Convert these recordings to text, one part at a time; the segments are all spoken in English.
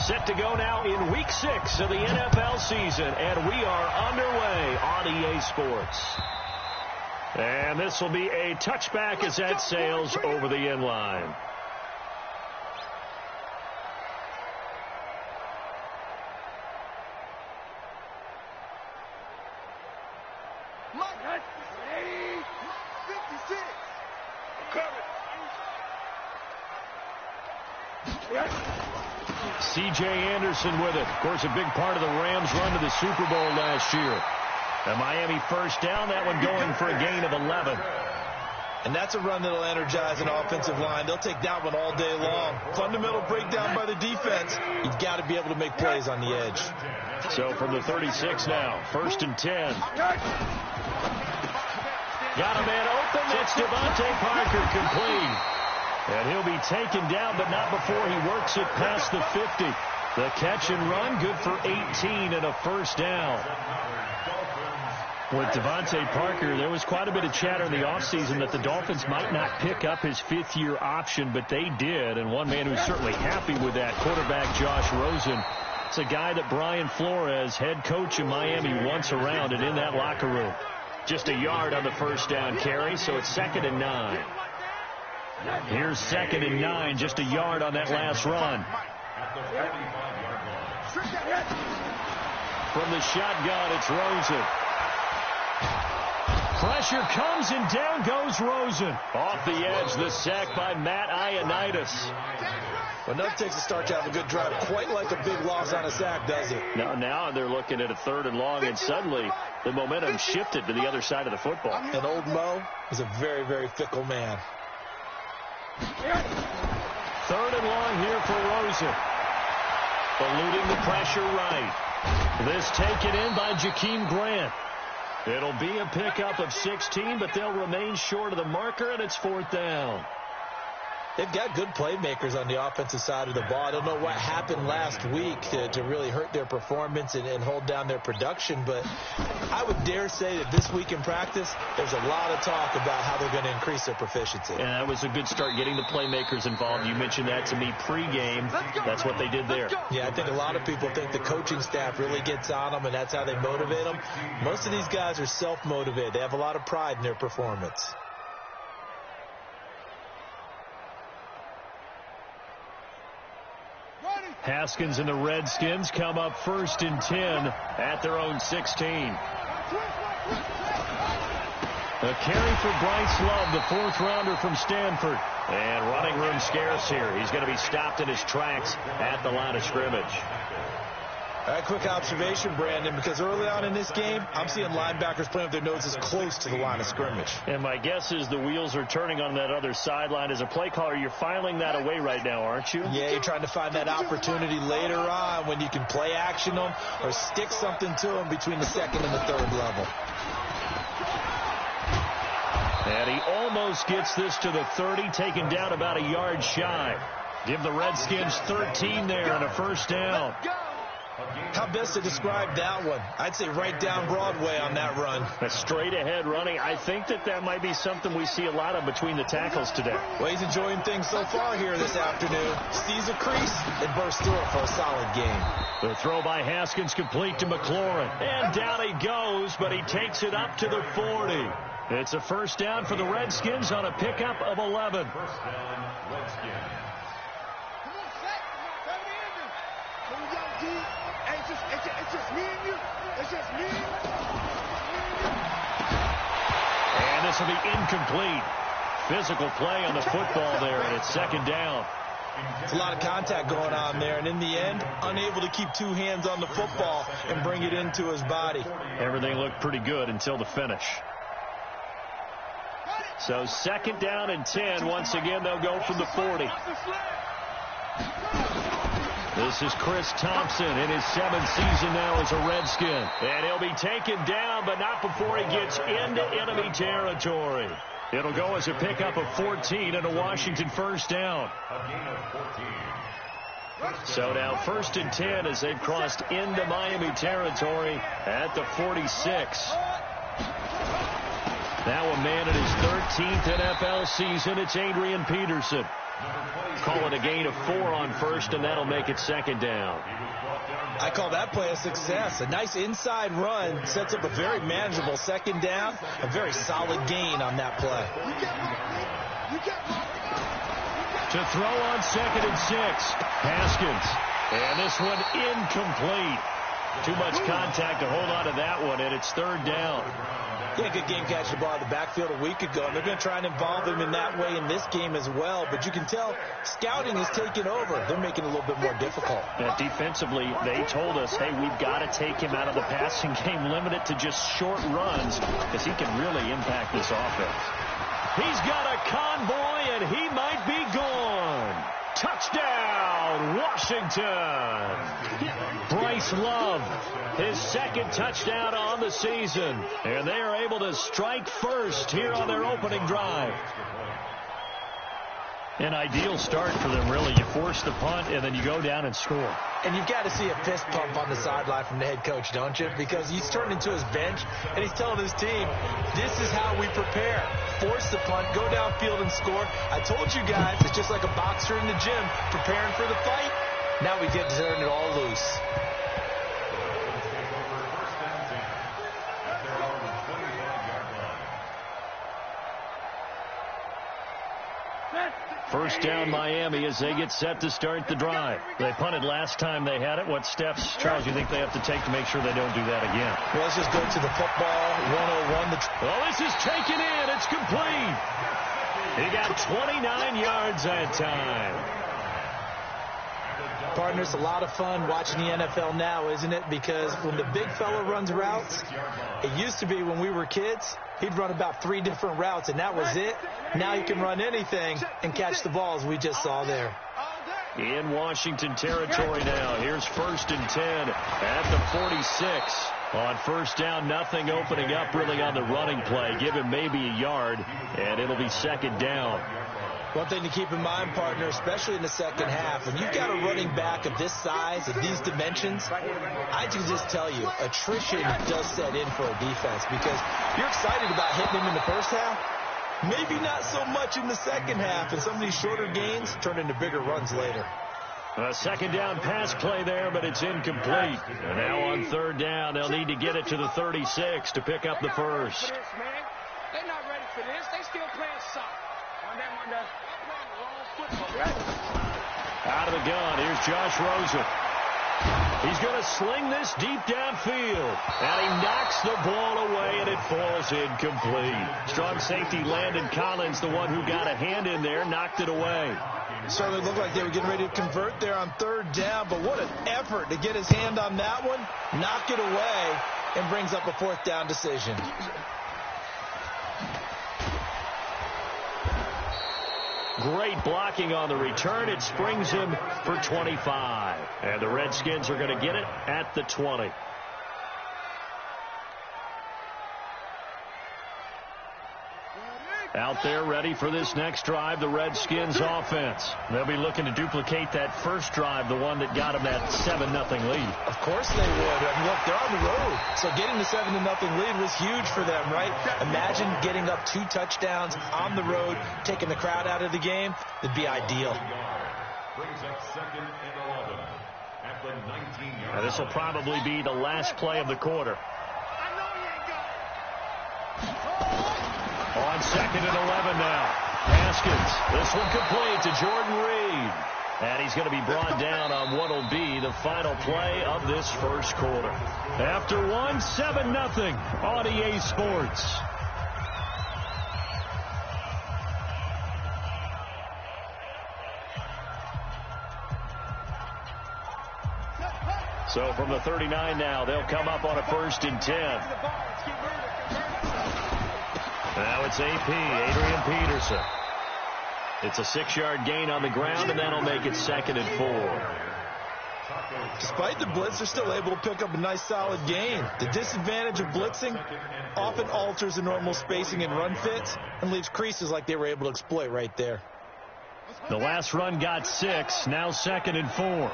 Set to go now in Week 6 of the NFL season, and we are underway on EA Sports. And this will be a touchback as that sails over the end line. C.J. Anderson with it. Of course, a big part of the Rams' run to the Super Bowl last year. A Miami first down, that one going for a gain of 11. And that's a run that'll energize an offensive line. They'll take that one all day long. Fundamental breakdown by the defense. You've got to be able to make plays on the edge. So from the 36 now, 1st and 10. Got a man open. It's Devontae Parker complete. And he'll be taken down, but not before he works it past the 50. The catch and run, good for 18 and a first down. With Devontae Parker, there was quite a bit of chatter in the offseason that the Dolphins might not pick up his 5th-year option, but they did. And one man who's certainly happy with that, quarterback Josh Rosen. It's a guy that Brian Flores, head coach in Miami, wants around and in that locker room. Just a yard on the first down carry, so it's 2nd and 9. Here's 2nd and 9, just a yard on that last run. From the shotgun, it's Rosen. Pressure comes, and down goes Rosen. Off the edge, the sack by Matt Ioannidis. Well, nothing takes a start to have a good drive quite like a big loss on a sack, does it? Now they're looking at a 3rd and long, and suddenly the momentum shifted to the other side of the football. And old Mo is a very, very fickle man. 3rd and long here for Rosen. Eluding the pressure right. This taken in by Jakeem Grant. It'll be a pickup of 16, but they'll remain short of the marker, and it's 4th down. They've got good playmakers on the offensive side of the ball. I don't know what happened last week to really hurt their performance and hold down their production, but I would dare say that this week in practice, there's a lot of talk about how they're going to increase their proficiency. And that was a good start, getting the playmakers involved. You mentioned that to me pregame. That's what they did there. Yeah, I think a lot of people think the coaching staff really gets on them, and that's how they motivate them. Most of these guys are self-motivated. They have a lot of pride in their performance. Haskins and the Redskins come up 1st and 10 at their own 16. A carry for Bryce Love, the 4th-rounder from Stanford. And running room scarce here. He's going to be stopped in his tracks at the line of scrimmage. All right, quick observation, Brandon, because early on in this game, I'm seeing linebackers playing with their noses close to the line of scrimmage. And my guess is the wheels are turning on that other sideline. As a play caller, you're filing that away right now, aren't you? Yeah, you're trying to find that opportunity later on when you can play action them or stick something to them between the 2nd and the 3rd level. And he almost gets this to the 30, taken down about a yard shy. Give the Redskins 13 there and a first down. How best to describe that one? I'd say right down Broadway on that run. A straight ahead running. I think that might be something we see a lot of between the tackles today. Well, he's enjoying things so far here this afternoon. Sees a crease and bursts through it for a solid game. The throw by Haskins complete to McLaurin. And down he goes, but he takes it up to the 40. It's a first down for the Redskins on a pickup of 11. First down, Redskins. It's just me and you. It's just me and you. And this will be incomplete. Physical play on the football there, and it's 2nd down. It's a lot of contact going on there, and in the end, unable to keep 2 hands on the football and bring it into his body. Everything looked pretty good until the finish. So 2nd down and 10. Once again, they'll go from the 40. This is Chris Thompson in his 7th season now as a Redskin. And he'll be taken down, but not before he gets into enemy territory. It'll go as a pickup of 14 and a Washington first down. So now 1st and 10 as they've crossed into Miami territory at the 46. Now a man in his 13th NFL season, it's Adrian Peterson. Call it a gain of 4 on first, and that'll make it second down. I call that play a success. A nice inside run sets up a very manageable second down. A very solid gain on that play. To throw on 2nd and 6. Haskins. And this one incomplete. Too much contact to hold on to that one, and it's 3rd down. Yeah, good game catching the ball in the backfield a week ago. And they're going to try and involve him in that way in this game as well. But you can tell scouting is taking over. They're making it a little bit more difficult. Defensively, they told us, hey, we've got to take him out of the passing game, limit it to just short runs, because he can really impact this offense. He's got a convoy, and he might be gone. Touchdown, Washington. Bryce Love, his 2nd touchdown on the season. And they are able to strike first here on their opening drive. An ideal start for them, really. You force the punt, and then you go down and score. And you've got to see a fist pump on the sideline from the head coach, don't you? Because he's turned into his bench, and he's telling his team, this is how we prepare. Force the punt, go downfield and score. I told you guys, it's just like a boxer in the gym preparing for the fight. Now we get to turn it all loose. First down, Miami, as they get set to start the drive. They punted last time they had it. What steps, Charles, you think they have to take to make sure they don't do that again? Well, let's just go to the football 101. Well, this is taken in. It's complete. He got 29 yards that time. Partner, it's a lot of fun watching the NFL now, isn't it? Because when the big fella runs routes, it used to be when we were kids, he'd run about 3 different routes, and that was it. Now he can run anything and catch the balls we just saw there. In Washington territory now. Here's 1st and 10 at the 46. On first down, nothing opening up really on the running play. Give him maybe a yard, and it'll be 2nd down. One thing to keep in mind, partner, especially in the second half, when you've got a running back of this size, of these dimensions, I can just tell you, attrition does set in for a defense because you're excited about hitting him in the first half. Maybe not so much in the second half, and some of these shorter gains turn into bigger runs later. A 2nd down pass play there, but it's incomplete. And now on 3rd down, they'll need to get it to the 36 to pick up the first. They're not ready for this. They still playing soft. Out of the gun, here's Josh Rosen. He's going to sling this deep downfield. And he knocks the ball away, and it falls incomplete. Strong safety Landon Collins, the one who got a hand in there, knocked it away. So it looked like they were getting ready to convert there on 3rd down, but what an effort to get his hand on that one, knock it away, and brings up a 4th down decision. Great blocking on the return. It springs him for 25. And the Redskins are going to get it at the 20. Out there ready for this next drive, the Redskins offense. They'll be looking to duplicate that first drive, the one that got them that 7-0 lead. Of course they would. I mean, look, they're on the road. So getting the 7-0 lead was huge for them, right? Imagine getting up 2 touchdowns on the road, taking the crowd out of the game. It'd be ideal. Now, this will probably be the last play of the quarter. On 2nd and 11 now. Haskins. This one complete to Jordan Reed. And he's going to be brought down on what will be the final play of this first quarter. After 7-0 on EA Sports. So from the 39 now, they'll come up on a 1st and 10. Now it's AP, Adrian Peterson. It's a 6-yard gain on the ground, and that'll make it 2nd and 4. Despite the blitz, they're still able to pick up a nice solid gain. The disadvantage of blitzing often alters the normal spacing and run fits and leaves creases like they were able to exploit right there. The last run got 6, now 2nd and 4.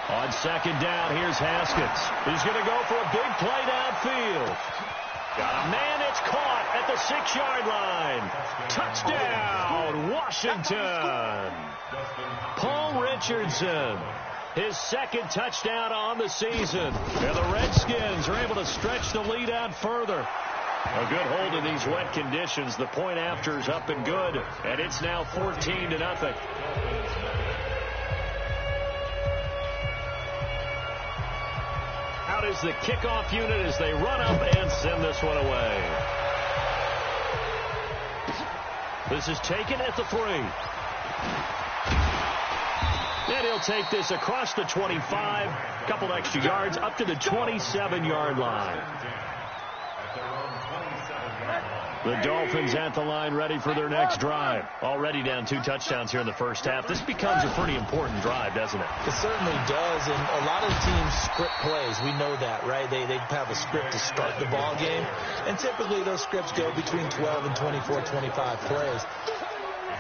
On 2nd down, here's Haskins. He's going to go for a big play downfield. Got a man, it's caught at the 6-yard line. Touchdown, Washington. Paul Richardson, his second touchdown on the season. And the Redskins are able to stretch the lead out further. A good hold in these wet conditions. The point after is up and good, and it's now 14-0. Out is the kickoff unit as they run up and send this one away. This is taken at the 3. And he'll take this across the 25, a couple extra yards, up to the 27-yard line. The Dolphins at the line, ready for their next drive. Already down 2 touchdowns here in the first half. This becomes a pretty important drive, doesn't it? It certainly does, and a lot of teams script plays. We know that, right? They have a script to start the ball game, and typically those scripts go between 12 and 24, 25 plays.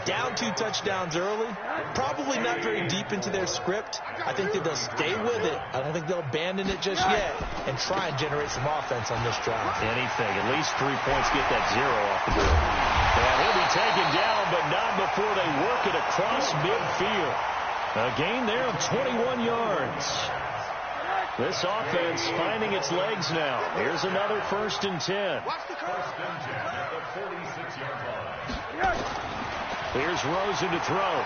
Down 2 touchdowns early, probably not very deep into their script. I think that they'll stay with it. I don't think they'll abandon it just yet and try and generate some offense on this drive. Anything. At least 3 points, get that 0 off the board. And he'll be taken down, but not before they work it across midfield. A gain there of 21 yards. This offense finding its legs now. Here's another 1st and 10. Watch the curve. 1st and 10 at the 46-yard line. Here's Rosen to throw.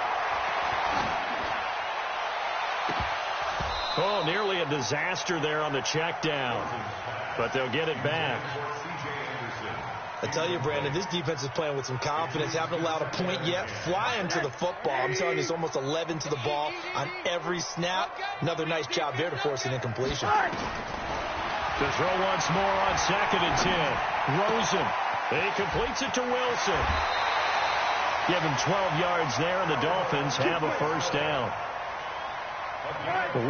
Oh, nearly a disaster there on the check down. But they'll get it back. I tell you, Brandon, this defense is playing with some confidence. Haven't allowed a point yet. Flying to the football. I'm telling you, it's almost 11 to the ball on every snap. Another nice job there to force an incompletion. To throw once more on 2nd and 10. Rosen. He completes it to Wilson. Give him 12 yards there, and the Dolphins have a 1st down.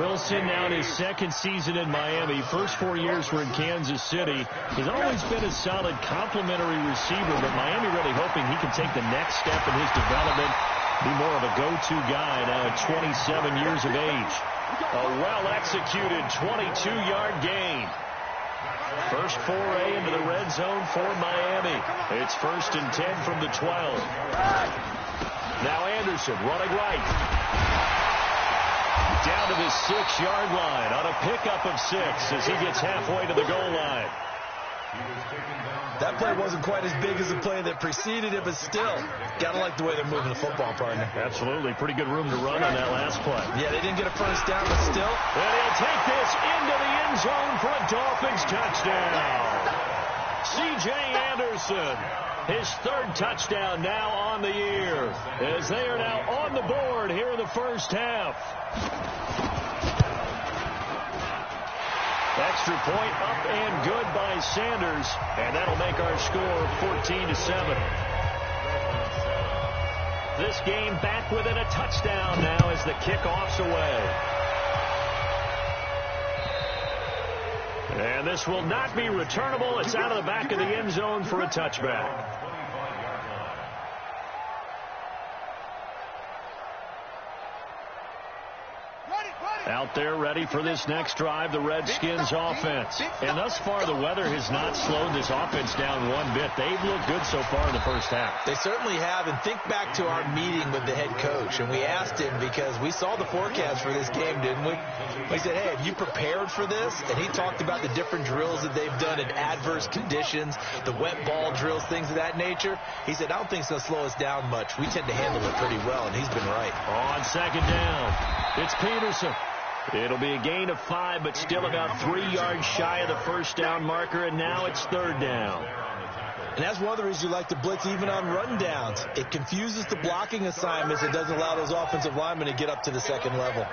Wilson now in his 2nd season in Miami. First 4 years were in Kansas City. He's always been a solid complementary receiver, but Miami really hoping he can take the next step in his development, be more of a go-to guy now at 27 years of age. A well-executed 22-yard gain. First foray into the red zone for Miami. It's 1st and 10 from the 12. Now Anderson running right. Down to the 6-yard line on a pickup of 6 as he gets halfway to the goal line. That play wasn't quite as big as the play that preceded it, but still, gotta like the way they're moving the football, partner. Absolutely. Pretty good room to run on that last play. Yeah, they didn't get a 1st down, but still. And he'll take this into the end zone for a Dolphins touchdown. C.J. Anderson, his 3rd touchdown now on the year, as they are now on the board here in the first half. Extra point up and good by Sanders, and that'll make our score 14-7. This game back within a touchdown now as the kickoff's away. And this will not be returnable. It's out of the back of the end zone for a touchback. Out there ready for this next drive, the Redskins offense. And thus far, the weather has not slowed this offense down one bit. They've looked good so far in the first half. They certainly have. And think back to our meeting with the head coach. And we asked him, because we saw the forecast for this game, didn't we? We said, hey, have you prepared for this? And he talked about the different drills that they've done in adverse conditions, the wet ball drills, things of that nature. He said, I don't think it's going to slow us down much. We tend to handle it pretty well, and he's been right. On 2nd down, it's Peterson. It'll be a gain of 5, but still about 3 yards shy of the 1st down marker, and now it's 3rd down. And that's one of the reasons you like to blitz even on run downs. It confuses the blocking assignments. It doesn't allow those offensive linemen to get up to the 2nd level.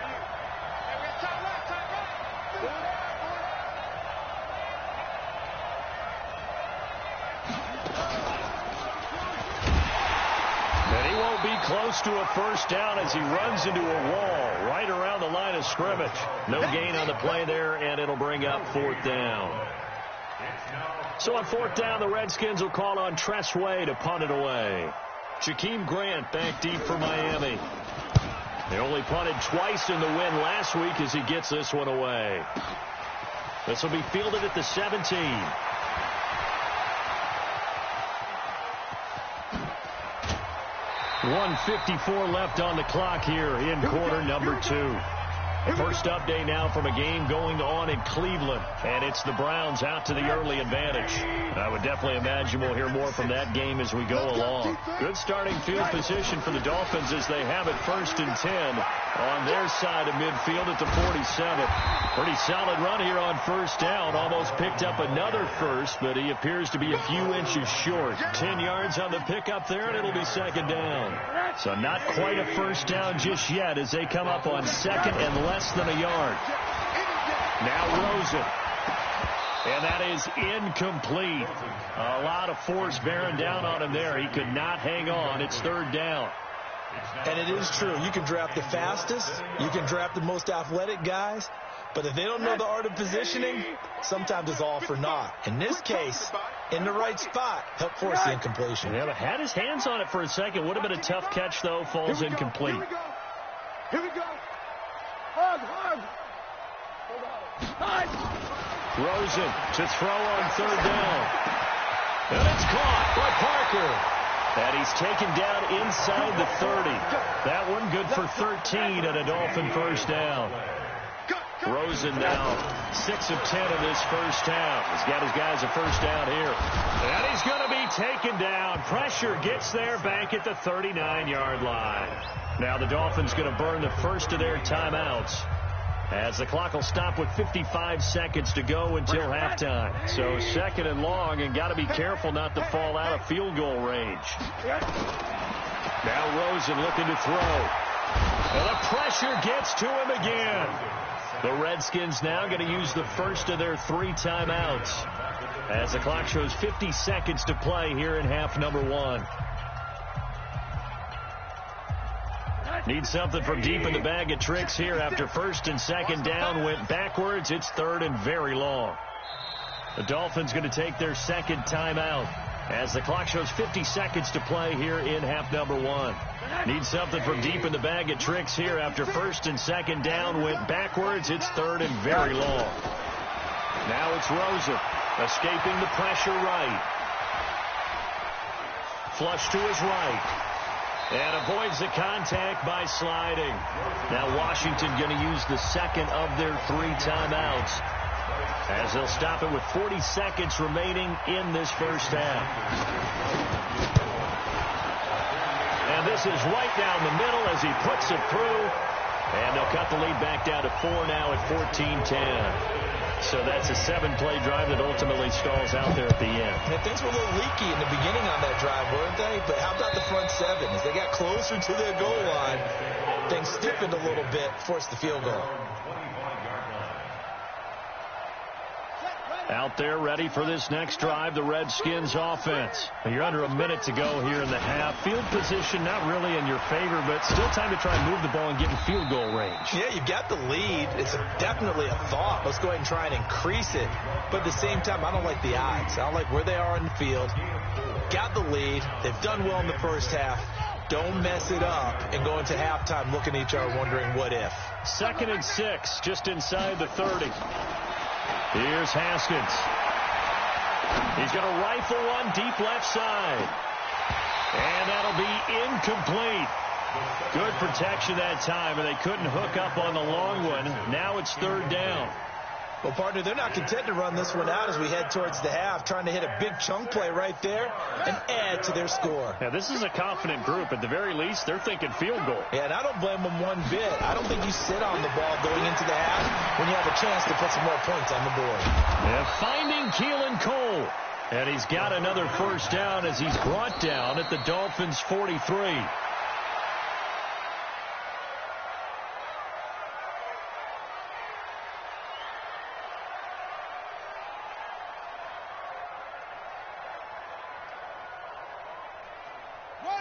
Close to a 1st down as he runs into a wall right around the line of scrimmage. No gain on the play there, and it'll bring up 4th down. So on 4th down, the Redskins will call on Tress Way to punt it away. Jakeem Grant back deep for Miami. They only punted twice in the win last week as he gets this one away. This will be fielded at the 17. 1:54 left on the clock here in quarter number 2. The first update now from a game going on in Cleveland, and it's the Browns out to the early advantage. I would definitely imagine we'll hear more from that game as we go along. Good starting field position for the Dolphins as they have it 1st and 10 on their side of midfield at the 47. Pretty solid run here on 1st down. Almost picked up another first, but he appears to be a few inches short. 10 yards on the pickup there, and it'll be 2nd down. So not quite a 1st down just yet as they come up on 2nd and less than a yard. Now Rosen. And that is incomplete. A lot of force bearing down on him there. He could not hang on. It's 3rd down. And it is true. You can draft the fastest. You can draft the most athletic guys. But if they don't know the art of positioning, sometimes it's all for naught. In this case, in the right spot, help force the incompletion. Yeah, but had his hands on it for a second. Would have been a tough catch, though. Falls incomplete. Here we go. Here we go. Hug, hug. Hold on. Rosen to throw on 3rd down. And it's caught by Parker. And he's taken down inside the 30. That one good for 13 and a Dolphin 1st down. Rosen now 6 of 10 in this 1st half. He's got his guys a 1st down here. And he's going to be taken down. Pressure gets there back at the 39-yard line. Now the Dolphins going to burn the first of their timeouts as the clock will stop with 55 seconds to go until halftime. So 2nd and long, and got to be careful not to fall out of field goal range. Now Rosen looking to throw. And the pressure gets to him again. The Redskins now going to use the first of their 3 timeouts as the clock shows 50 seconds to play here in half number 1. Need something from deep in the bag of tricks here after 1st and 2nd down went backwards. It's 3rd and very long. The Dolphins going to take their 2nd timeout as the clock shows 50 seconds to play here in half number 1. Need something from deep in the bag of tricks here after 1st and 2nd down went backwards. It's 3rd and very long. Now it's Rosen escaping the pressure right. Flush to his right. And avoids the contact by sliding. Now Washington going to use the 2nd of their 3 timeouts as they'll stop it with 40 seconds remaining in this 1st half. And this is right down the middle as he puts it through. And they'll cut the lead back down to 4 now at 14-10. So that's a 7-play drive that ultimately stalls out there at the end. And things were a little leaky in the beginning on that drive, weren't they? But how about the front 7? As they got closer to their goal line, things stiffened a little bit, forced the field goal. Out there ready for this next drive, the Redskins offense. You're under a minute to go here in the half. Field position not really in your favor, but still time to try and move the ball and get in field goal range. Yeah, you've got the lead. It's definitely a thought. Let's go ahead and try and increase it. But at the same time, I don't like the odds. I don't like where they are in the field. Got the lead. They've done well in the 1st half. Don't mess it up and go into halftime looking at each other wondering what if. 2nd and 6, just inside the 30. Here's Haskins. He's going to rifle one deep left side. And that'll be incomplete. Good protection that time, and they couldn't hook up on the long one. Now it's 3rd down. Well, partner, they're not content to run this one out as we head towards the half, trying to hit a big chunk play right there and add to their score. Now, this is a confident group. At the very least, they're thinking field goal. Yeah, and I don't blame them one bit. I don't think you sit on the ball going into the half when you have a chance to put some more points on the board. Yeah, finding Keelan Cole. And he's got another 1st down as he's brought down at the Dolphins' 43.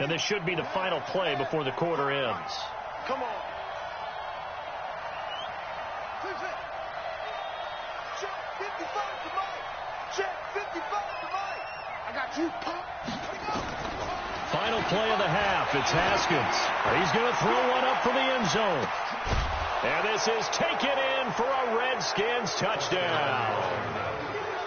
And this should be the final play before the quarter ends. Come on. Check 55 to Mike. Check 55 to Mike. I got you, pump. Final play of the half. It's Haskins. He's going to throw one up for the end zone. And this is taken in for a Redskins touchdown.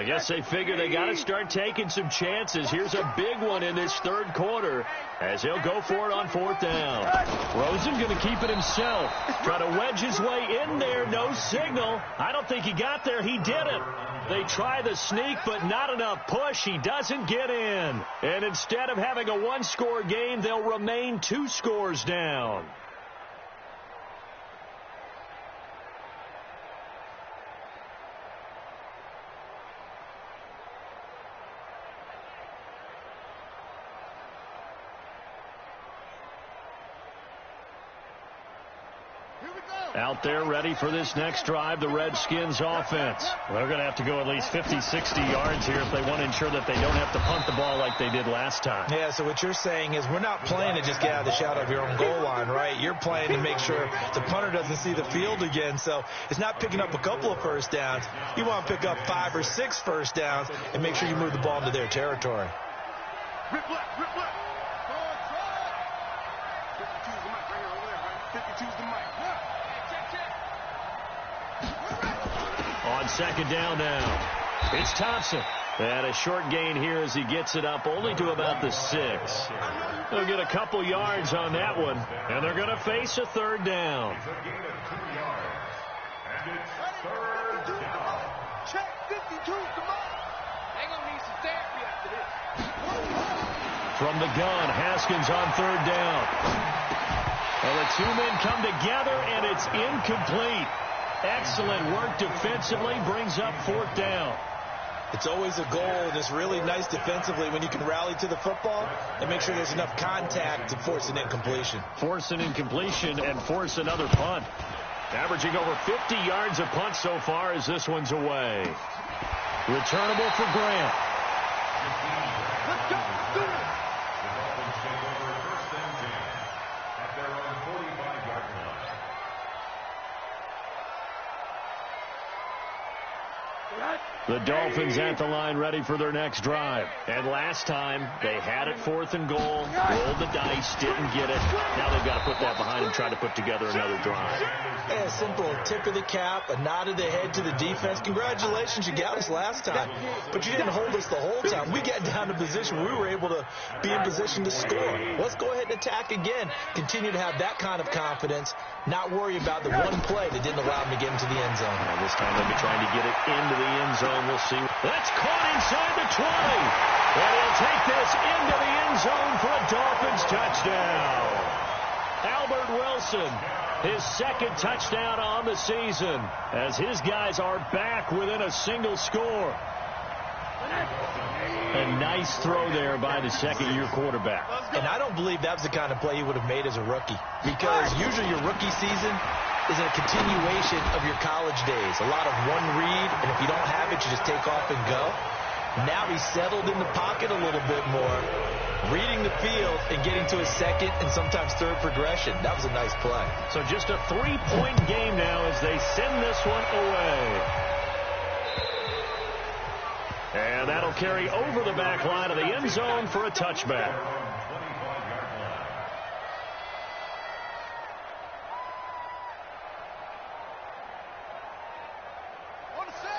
I guess they figure they got to start taking some chances. Here's a big one in this third quarter as he'll go for it on fourth down. Rosen going to keep it himself. Try to wedge his way in there. No signal. I don't think he got there. He didn't. They try the sneak, but not enough push. He doesn't get in. And instead of having a one-score game, they'll remain 2 scores down. Out there ready for this next drive, the Redskins offense. They're going to have to go at least 50, 60 yards here if they want to ensure that they don't have to punt the ball like they did last time. Yeah, so what you're saying is we're not playing to just get out of the shadow of your own goal line, right? You're playing to make sure the punter doesn't see the field again. So it's not picking up a couple of first downs. You want to pick up 5 or 6 first downs and make sure you move the ball into their territory. Rip left, rip left. 52's the mic right here over there, right? 52's the mic. On second down now, it's Thompson. And a short gain here as he gets it up only to about the 6. They'll get a couple yards on that one, and they're going to face a third down. Check 52's the mic. They're going to need some therapy after this. From the gun, Haskins on third down. Well, the 2 men come together, and it's incomplete. Excellent work defensively, brings up fourth down. It's always a goal, and it's really nice defensively when you can rally to the football and make sure there's enough contact to force an incompletion. Force an incompletion and force another punt. Averaging over 50 yards a punt so far as this one's away. Returnable for Grant. Let's go. Do it. The Dolphins at the line ready for their next drive. And last time, they had it 4th and goal, rolled the dice, didn't get it. Now they've got to put that behind and try to put together another drive. Yeah, simple. Tip of the cap, a nod of the head to the defense. Congratulations, you got us last time. But you didn't hold us the whole time. We got down to position where we were able to be in position to score. Let's go ahead and attack again. Continue to have that kind of confidence. Not worry about the one play that didn't allow them to get into the end zone. And this time they'll be trying to get it into the end zone. We'll see. That's caught inside the 20. And he'll take this into the end zone for a Dolphins touchdown. Albert Wilson, his 2nd touchdown on the season, as his guys are back within a single score. A nice throw there by the second-year quarterback. And I don't believe that was the kind of play he would have made as a rookie, because usually your rookie season is a continuation of your college days. A lot of one read, and if you don't have it, you just take off and go. Now he's settled in the pocket a little bit more, reading the field and getting to his 2nd and sometimes 3rd progression. That was a nice play. So just a 3-point game now as they send this one away. And that'll carry over the back line of the end zone for a touchback.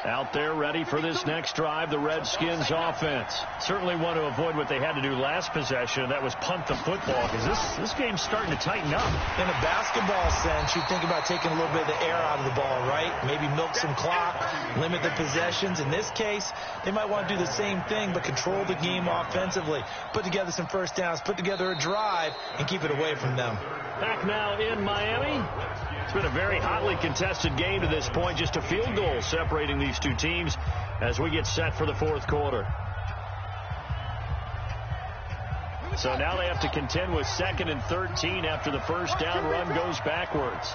Out there ready for this next drive, the Redskins offense. Certainly want to avoid what they had to do last possession, and that was punt the football, because this game's starting to tighten up. In a basketball sense, you think about taking a little bit of the air out of the ball, right? Maybe milk some clock, limit the possessions. In this case, they might want to do the same thing, but control the game offensively. Put together some first downs, put together a drive, and keep it away from them. Back now in Miami. It's been a very hotly contested game to this point. Just a field goal separating these two teams as we get set for the 4th quarter. So now they have to contend with 2nd and 13 after the first down run goes backwards.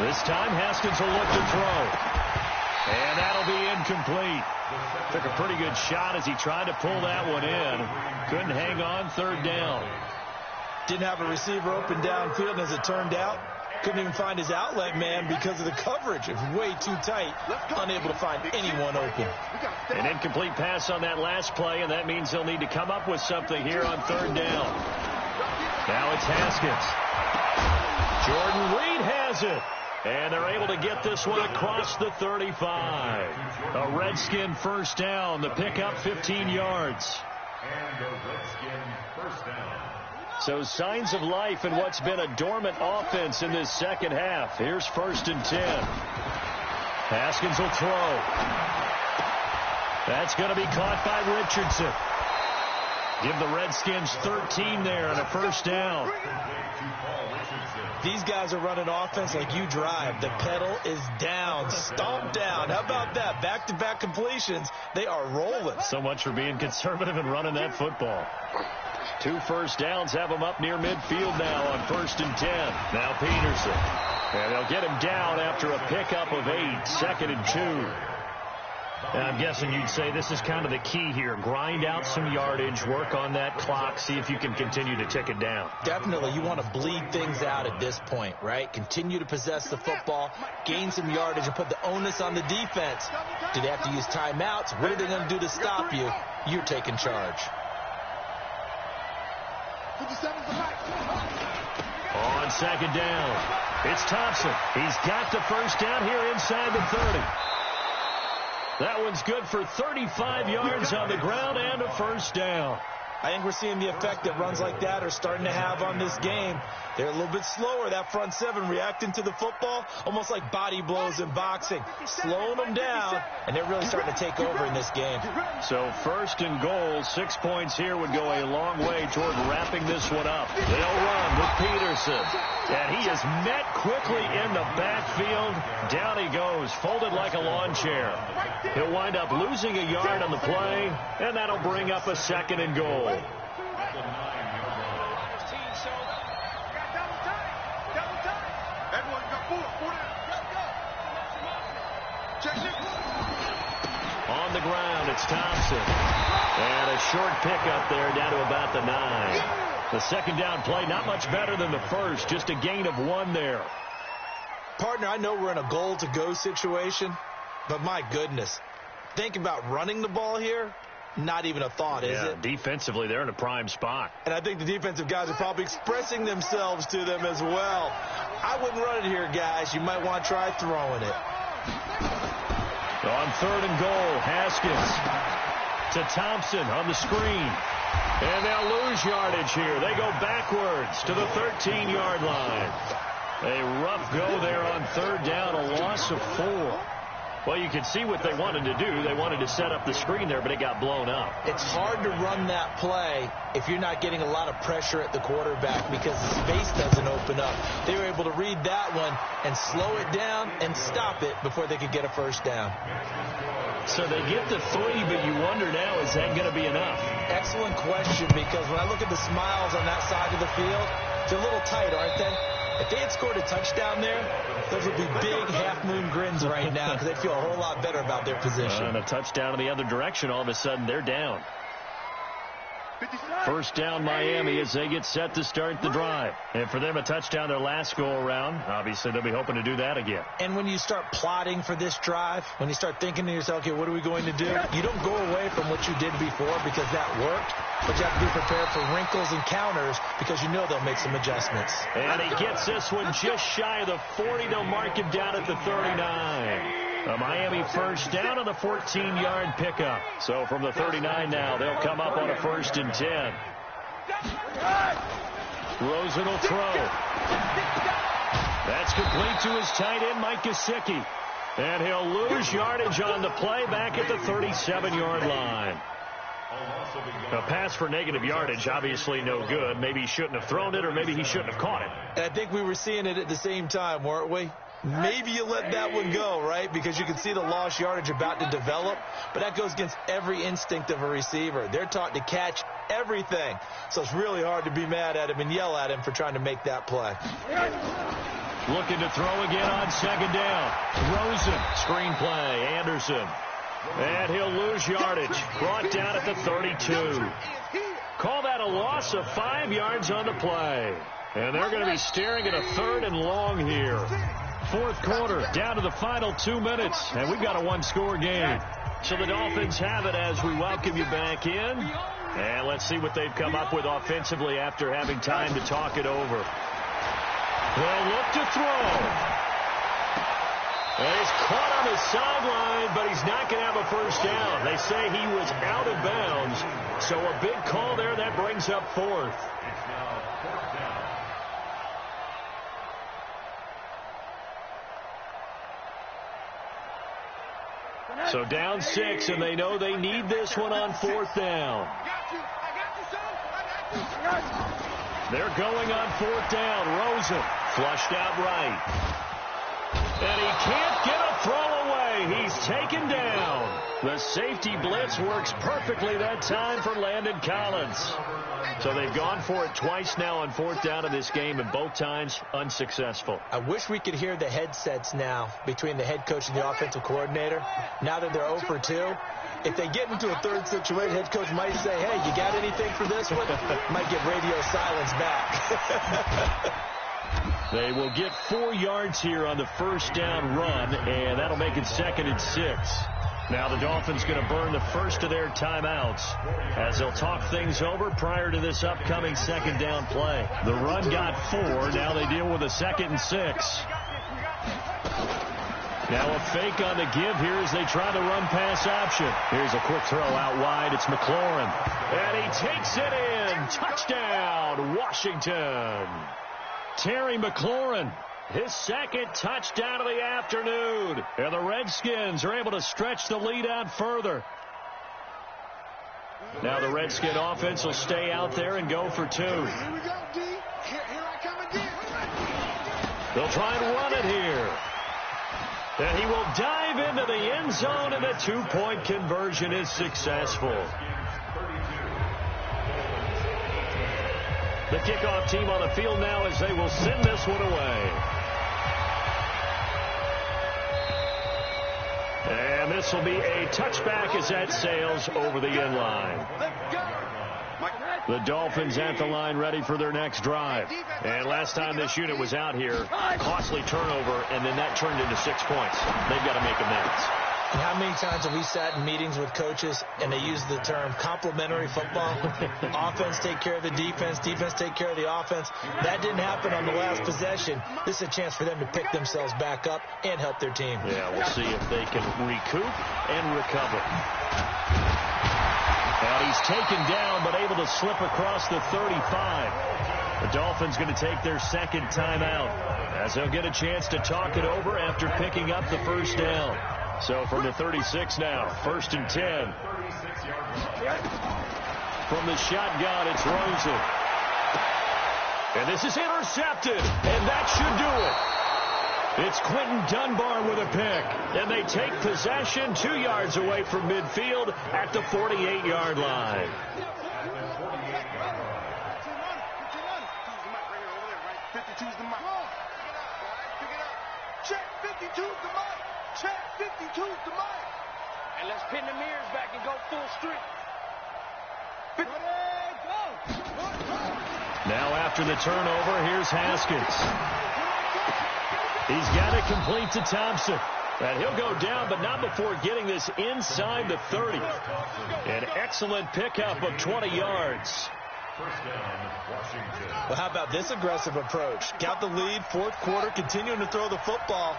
This time Haskins will look to throw. And that'll be incomplete. Took a pretty good shot as he tried to pull that one in. Couldn't hang on, 3rd down. Didn't have a receiver open downfield, and as it turned out, couldn't even find his outlet man because of the coverage. It was way too tight, unable to find anyone open. An incomplete pass on that last play, and that means they'll need to come up with something here on 3rd down. Now it's Haskins. Jordan Reed has it. And they're able to get this one across the 35. A Redskin first down. The pickup 15 yards. And a Redskin first down. So signs of life in what's been a dormant offense in this second half. Here's 1st and 10. Haskins will throw. That's going to be caught by Richardson. Give the Redskins 13 there and a first down. These guys are running offense like you drive. The pedal is down, stomped down. How about that? Back-to-back completions. They are rolling. So much for being conservative and running that football. 2 first downs have them up near midfield now on 1st and 10. Now Peterson. And they'll get him down after a pickup of 8. 2nd and 2. And I'm guessing you'd say this is kind of the key here. Grind out some yardage, work on that clock, see if you can continue to tick it down. Definitely. You want to bleed things out at this point, right? Continue to possess the football, gain some yardage, and put the onus on the defense. Do they have to use timeouts? What are they going to do to stop you? You're taking charge. On 2nd down, it's Thompson. He's got the first down here inside the 30. That one's good for 35 yards on the ground and a first down. I think we're seeing the effect that runs like that are starting to have on this game. They're a little bit slower, that front seven, reacting to the football, almost like body blows in boxing, slowing them down, and they're really starting to take over in this game. So 1st and goal, 6 points here would go a long way toward wrapping this one up. They'll run with Peterson, and he is met quickly in the backfield. Down he goes, folded like a lawn chair. He'll wind up losing a yard on the play, and that'll bring up a 2nd and goal. On the ground, it's Thompson. And a short pickup there down to about the 9. The 2nd down play, not much better than the first, just a gain of 1 there. Partner, I know we're in a goal-to-go situation, but my goodness, think about running the ball here. Not even a thought, is it? Defensively, they're in a prime spot. And I think the defensive guys are probably expressing themselves to them as well. I wouldn't run it here, guys. You might want to try throwing it. On 3rd and goal, Haskins to Thompson on the screen. And they'll lose yardage here. They go backwards to the 13-yard line. A rough go there on 3rd down, a loss of 4. Well, you can see what they wanted to do. They wanted to set up the screen there, but it got blown up. It's hard to run that play if you're not getting a lot of pressure at the quarterback because the space doesn't open up. They were able to read that one and slow it down and stop it before they could get a first down. So they get the 3, but you wonder now, is that going to be enough? Excellent question, because when I look at the smiles on that side of the field, they're a little tight, aren't they? If they had scored a touchdown there, those would be big half-moon grins right now because they'd feel a whole lot better about their position. And a touchdown in the other direction, all of a sudden they're down. First down Miami as they get set to start the drive. And for them, a touchdown their last go-around. Obviously, they'll be hoping to do that again. And when you start plotting for this drive, when you start thinking to yourself, okay, what are we going to do? You don't go away from what you did before because that worked. But you have to be prepared for wrinkles and counters because you know they'll make some adjustments. And he gets this one just shy of the 40. They'll mark him down at the 39. A Miami first down on the 14-yard pickup. So from the 39 now, they'll come up on a 1st and 10. Rosen will throw. That's complete to his tight end, Mike Gesicki. And he'll lose yardage on the play back at the 37-yard line. A pass for negative yardage, obviously no good. Maybe he shouldn't have thrown it, or maybe he shouldn't have caught it. And I think we were seeing it at the same time, weren't we? Maybe you let that one go, right? Because you can see the lost yardage about to develop. But that goes against every instinct of a receiver. They're taught to catch everything. So it's really hard to be mad at him and yell at him for trying to make that play. Looking to throw again on 2nd down. Rosen, screen play, Anderson. And he'll lose yardage. Brought down at the 32. Call that a loss of 5 yards on the play. And they're going to be staring at a 3rd and long here. 4th quarter, down to the final 2 minutes, and we've got a 1-score game. So the Dolphins have it as we welcome you back in. And let's see what they've come up with offensively after having time to talk it over. They'll look to throw. And he's caught on the sideline, but he's not going to have a first down. They say he was out of bounds. So a big call there. That brings up fourth. It's now fourth down. So down 6, and they know they need this one on fourth down. They're going on fourth down. Rosen flushed out right. And he can't get a throw away. He's taken down. The safety blitz works perfectly that time for Landon Collins. So they've gone for it twice now on fourth down in this game, and both times unsuccessful. I wish we could hear the headsets now between the head coach and the offensive coordinator. Now that they're 0 for 2, if they get into a third situation, head coach might say, hey, you got anything for this one? Might get radio silence back. They will get 4 yards here on the first down run, and that'll make it 2nd and 6. Now the Dolphins going to burn the first of their timeouts as they'll talk things over prior to this upcoming second down play. The run got 4. Now they deal with a 2nd and 6. Now a fake on the give here as they try the run pass option. Here's a quick throw out wide. It's McLaurin. And he takes it in. Touchdown, Washington. Terry McLaurin, his 2nd touchdown of the afternoon. And the Redskins are able to stretch the lead out further. Now the Redskin offense will stay out there and go for 2. Here we go, D. Here I come again. They'll try and run it here. And he will dive into the end zone, and the 2-point conversion is successful. The kickoff team on the field now as they will send this one away. And this will be a touchback as that sails over the end line. The Dolphins at the line ready for their next drive. And last time this unit was out here, costly turnover, and then that turned into 6 points. They've got to make amends. And how many times have we sat in meetings with coaches and they use the term complementary football? Offense take care of the defense, defense take care of the offense. That didn't happen on the last possession. This is a chance for them to pick themselves back up and help their team. Yeah, we'll see if they can recoup and recover. And he's taken down but able to slip across the 35. The Dolphins going to take their 2nd timeout as they'll get a chance to talk it over after picking up the first down. So from the 36 now, 1st and 10. From the shotgun, it's Rosen. And this is intercepted, and that should do it. It's Quentin Dunbar with a pick, and they take possession 2 yards away from midfield at the 48-yard line. Check 52's the mic. Check 52's the mic. And let's pin the mirrors back and go full streak. Now after the turnover, here's Haskins. He's got to complete to Thompson. And he'll go down, but not before getting this inside the 30. An excellent pickup of 20 yards. First down, Washington. Well, how about this aggressive approach? Got the lead, 4th quarter, continuing to throw the football.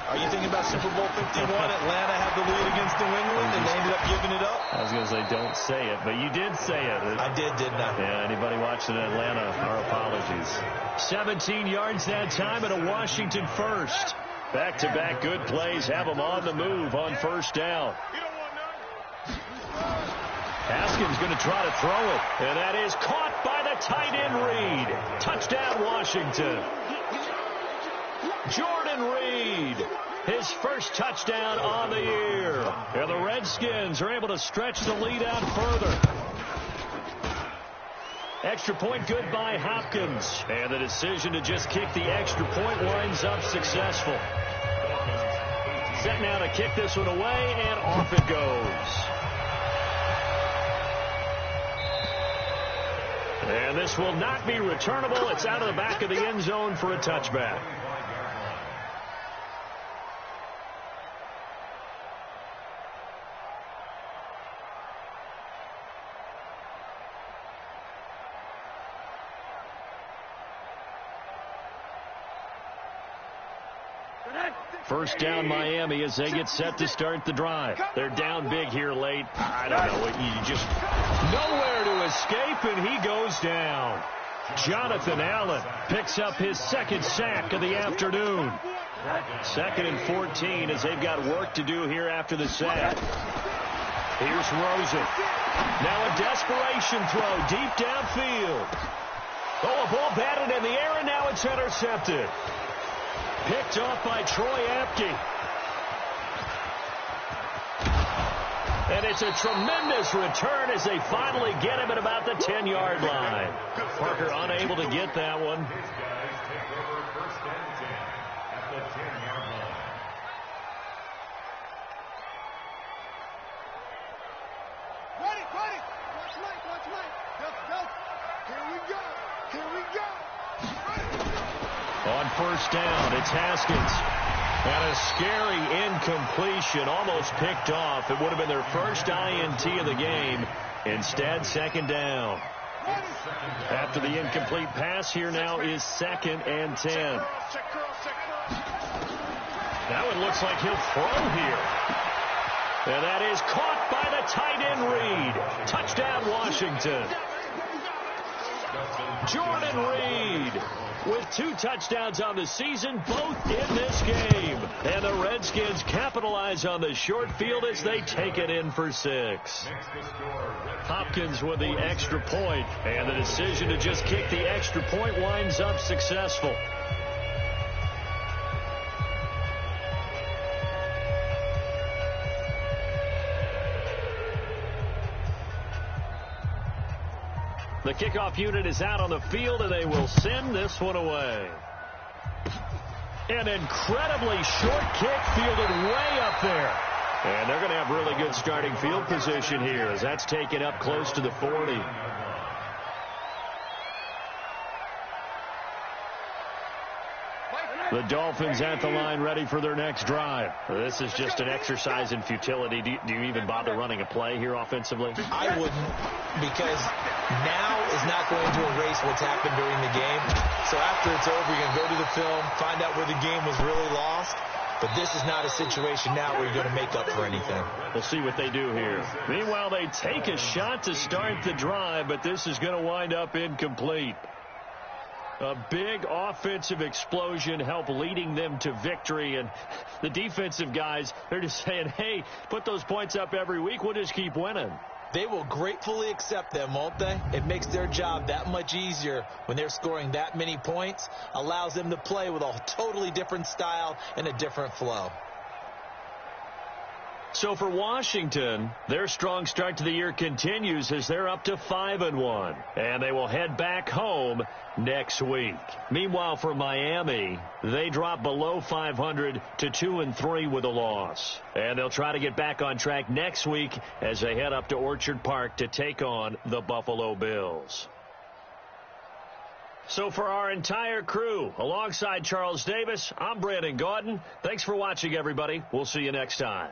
Are you thinking about Super Bowl 51? Atlanta had the lead against New England, and they ended up giving it up? I was going to say, don't say it, but you did say it. I didn't I? Yeah, anybody watching in Atlanta, our apologies. 17 yards that time, and a Washington first. Back-to-back good plays have them on the move on first down. Haskins going to try to throw it, and that is caught by the tight end Reed. Touchdown, Washington. Jordan Reed, his first touchdown on the year. And the Redskins are able to stretch the lead out further. Extra point good by Hopkins. And the decision to just kick the extra point winds up successful. Set now to kick this one away, and off it goes. And this will not be returnable. It's out of the back of the end zone for a touchback. First down Miami as they get set to start the drive. They're down big here late. I don't know. You just nowhere to escape, and he goes down. Jonathan Allen picks up his second sack of the afternoon. 2nd and 14 as they've got work to do here after the sack. Here's Rosen. Now a desperation throw deep downfield. Oh, a ball batted in the air, and now it's intercepted. Picked off by Troy Apke. And it's a tremendous return as they finally get him at about the 10-yard line. Parker unable to get that one. His guys take over 1st and 10 at the 10-yard line. Ready. Watch Mike. Go. Here we go. On first down, it's Haskins. And a scary incompletion, almost picked off. It would have been their first INT of the game. Instead, 2nd down. After the incomplete pass, here now is 2nd and 10. Now it looks like he'll throw here. And that is caught by the tight end Reed. Touchdown, Washington. Jordan Reed with 2 touchdowns on the season, both in this game. And the Redskins capitalize on the short field as they take it in for 6. Hopkins with the extra point, and the decision to just kick the extra point winds up successful. The kickoff unit is out on the field, and they will send this one away. An incredibly short kick fielded way up there. And they're going to have really good starting field position here as that's taken up close to the 40. The Dolphins at the line ready for their next drive. This is just an exercise in futility. Do you even bother running a play here offensively? I wouldn't, because now is not going to erase what's happened during the game. So after it's over, you're going to go to the film, find out where the game was really lost. But this is not a situation now where you're going to make up for anything. We'll see what they do here. Meanwhile, they take a shot to start the drive, but this is going to wind up incomplete. A big offensive explosion helped leading them to victory, and the defensive guys, they're just saying, hey, put those points up every week, we'll just keep winning. They will gratefully accept them, won't they? It makes their job that much easier when they're scoring that many points, allows them to play with a totally different style and a different flow. So for Washington, their strong start to the year continues as they're up to 5-1, and they will head back home next week. Meanwhile, for Miami, they drop below 500 to 2-3 with a loss, and they'll try to get back on track next week as they head up to Orchard Park to take on the Buffalo Bills. So for our entire crew, alongside Charles Davis, I'm Brandon Gaudin. Thanks for watching, everybody. We'll see you next time.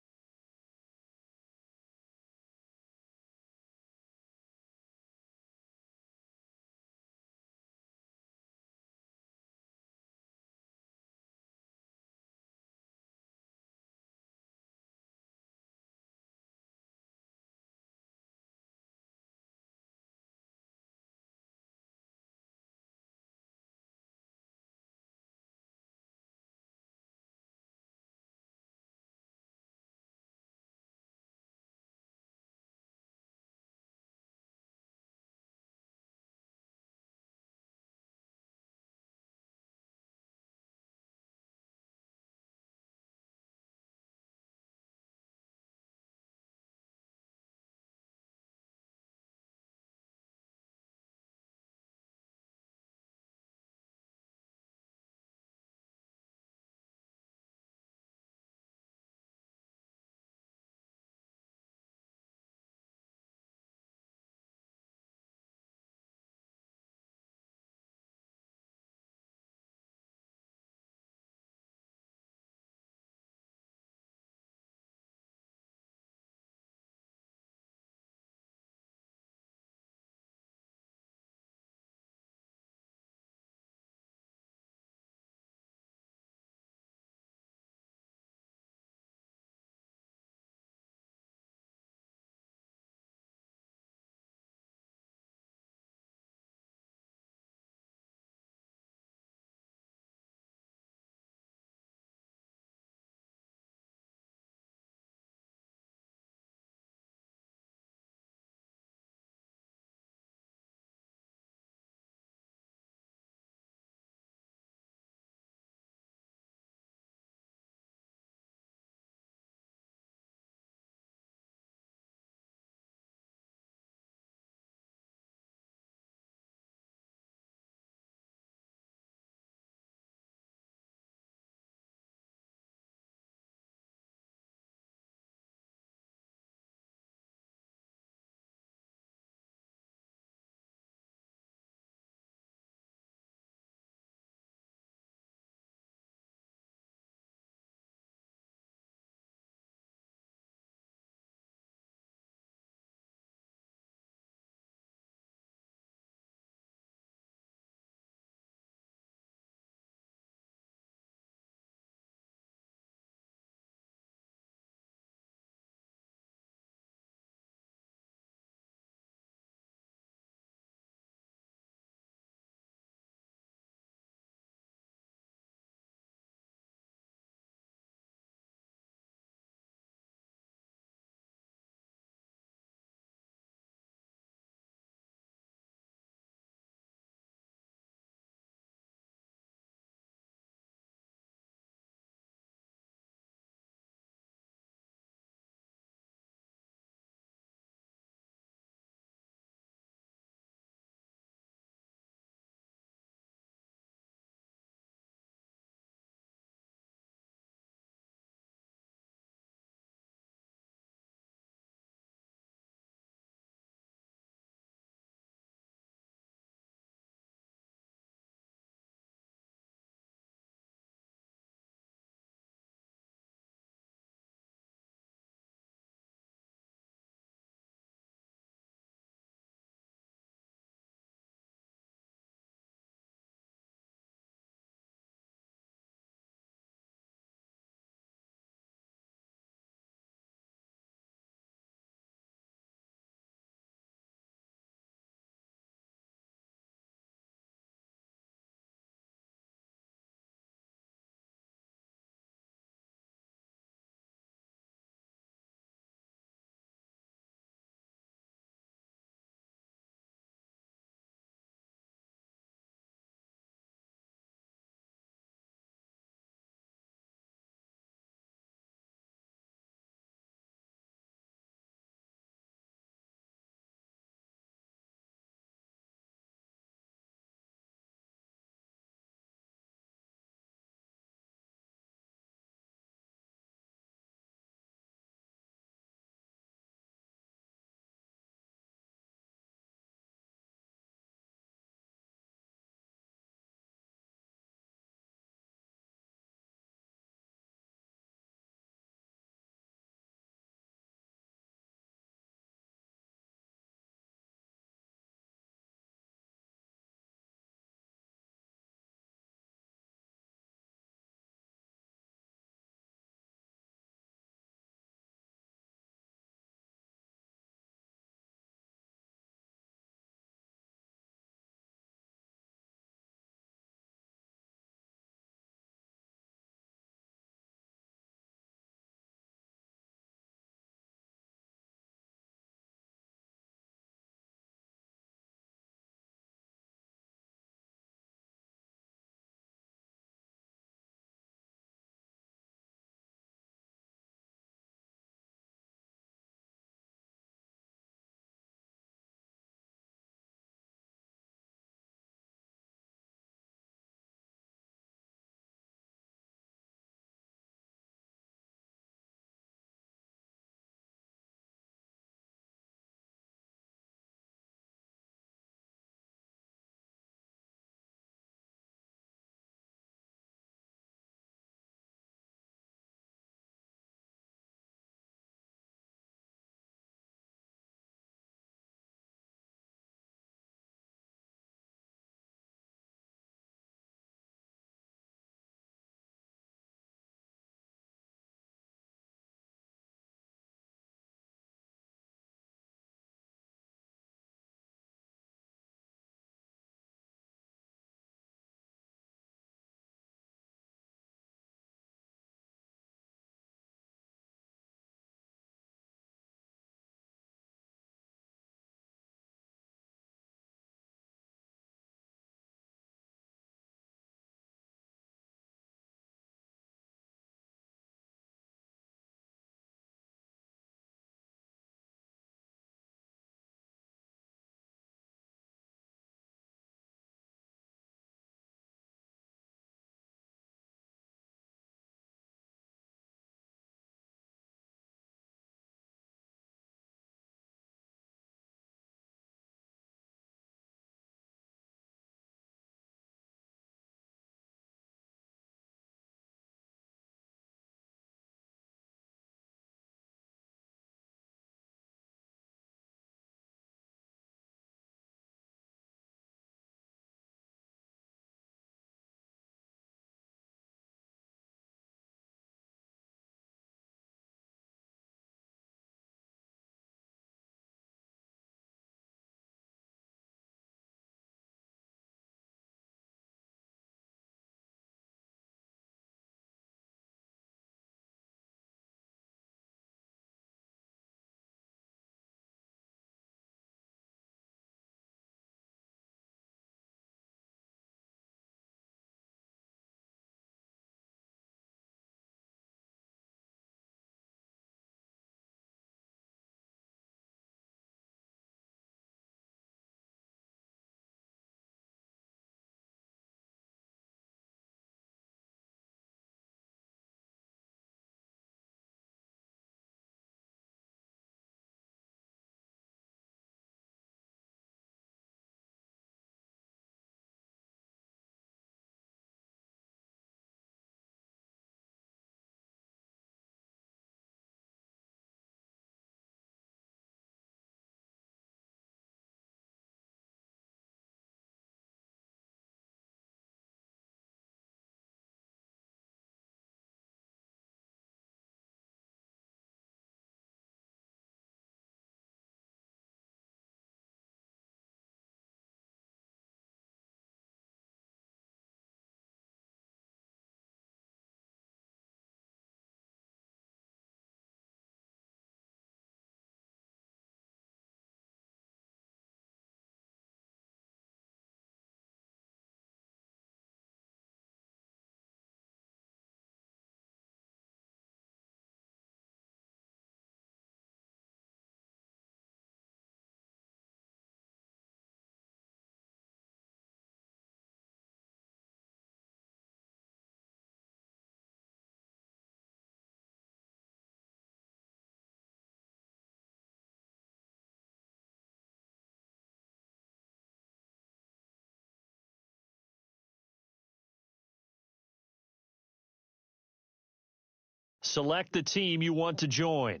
Select the team you want to join.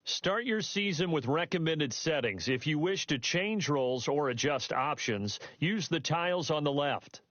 Start your season with recommended settings. If you wish to change roles or adjust options, use the tiles on the left.